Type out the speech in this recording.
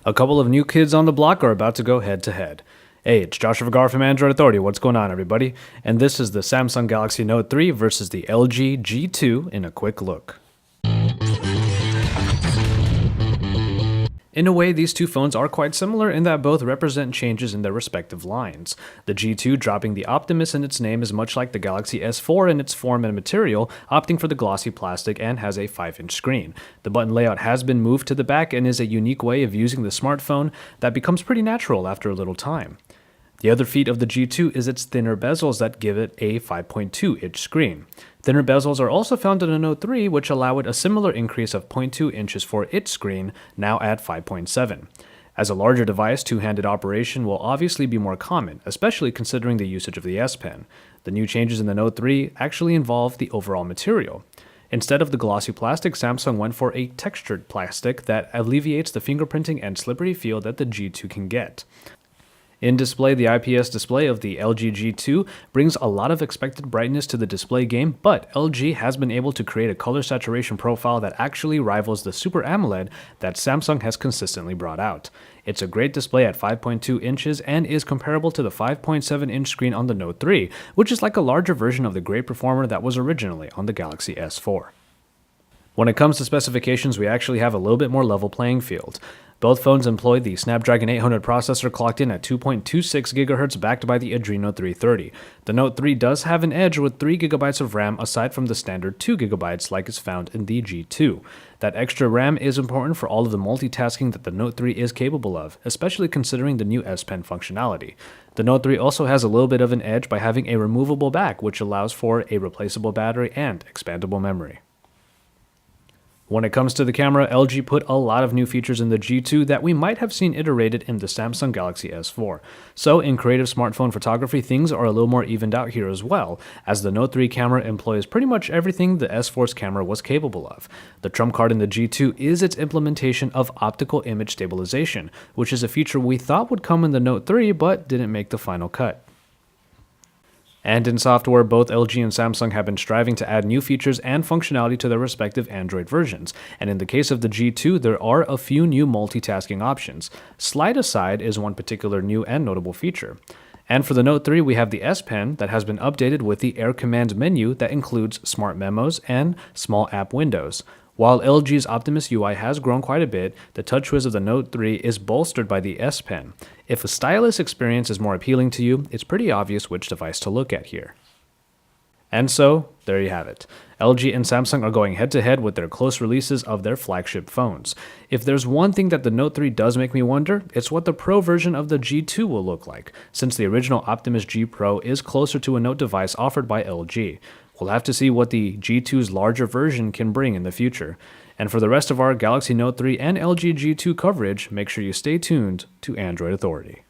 A couple of new kids on the block are about to go head to head. Hey, it's Joshua Vergara from Android Authority. What's going on, everybody? And this is the Samsung Galaxy Note 3 versus the LG G2 in a quick look. In a way, these two phones are quite similar in that both represent changes in their respective lines. The G2 dropping the Optimus in its name is much like the Galaxy S4 in its form and material, opting for the glossy plastic and has a 5-inch screen. The button layout has been moved to the back and is a unique way of using the smartphone that becomes pretty natural after a little time. The other feat of the G2 is its thinner bezels that give it a 5.2-inch screen. Thinner bezels are also found in the Note 3, which allow it a similar increase of 0.2 inches for its screen, now at 5.7. As a larger device, two-handed operation will obviously be more common, especially considering the usage of the S Pen. The new changes in the Note 3 actually involve the overall material. Instead of the glossy plastic, Samsung went for a textured plastic that alleviates the fingerprinting and slippery feel that the G2 can get. In display, the IPS display of the LG G2 brings a lot of expected brightness to the display game, but LG has been able to create a color saturation profile that actually rivals the Super AMOLED that Samsung has consistently brought out. It's a great display at 5.2 inches and is comparable to the 5.7-inch screen on the Note 3, which is like a larger version of the great performer that was originally on the Galaxy S4. When it comes to specifications, we actually have a little bit more level playing field. Both phones employ the Snapdragon 800 processor clocked in at 2.26 GHz backed by the Adreno 330. The Note 3 does have an edge with 3 GB of RAM aside from the standard 2 GB like is found in the G2. That extra RAM is important for all of the multitasking that the Note 3 is capable of, especially considering the new S Pen functionality. The Note 3 also has a little bit of an edge by having a removable back, which allows for a replaceable battery and expandable memory. When it comes to the camera, LG put a lot of new features in the G2 that we might have seen iterated in the Samsung Galaxy S4. So in creative smartphone photography, things are a little more evened out here as well, as the Note 3 camera employs pretty much everything the S4's camera was capable of. The trump card in the G2 is its implementation of optical image stabilization, which is a feature we thought would come in the Note 3 but didn't make the final cut. And in software, both LG and Samsung have been striving to add new features and functionality to their respective Android versions, and in the case of the G2, there are a few new multitasking options. Slide Aside is one particular new and notable feature. And for the Note 3, we have the S Pen that has been updated with the Air Command menu that includes smart memos and small app windows. While LG's Optimus UI has grown quite a bit, the TouchWiz of the Note 3 is bolstered by the S Pen. If a stylus experience is more appealing to you, it's pretty obvious which device to look at here. And so, there you have it. LG and Samsung are going head-to-head with their close releases of their flagship phones. If there's one thing that the Note 3 does make me wonder, it's what the Pro version of the G2 will look like, since the original Optimus G Pro is closer to a Note device offered by LG. We'll have to see what the G2's larger version can bring in the future. And for the rest of our Galaxy Note 3 and LG G2 coverage, make sure you stay tuned to Android Authority.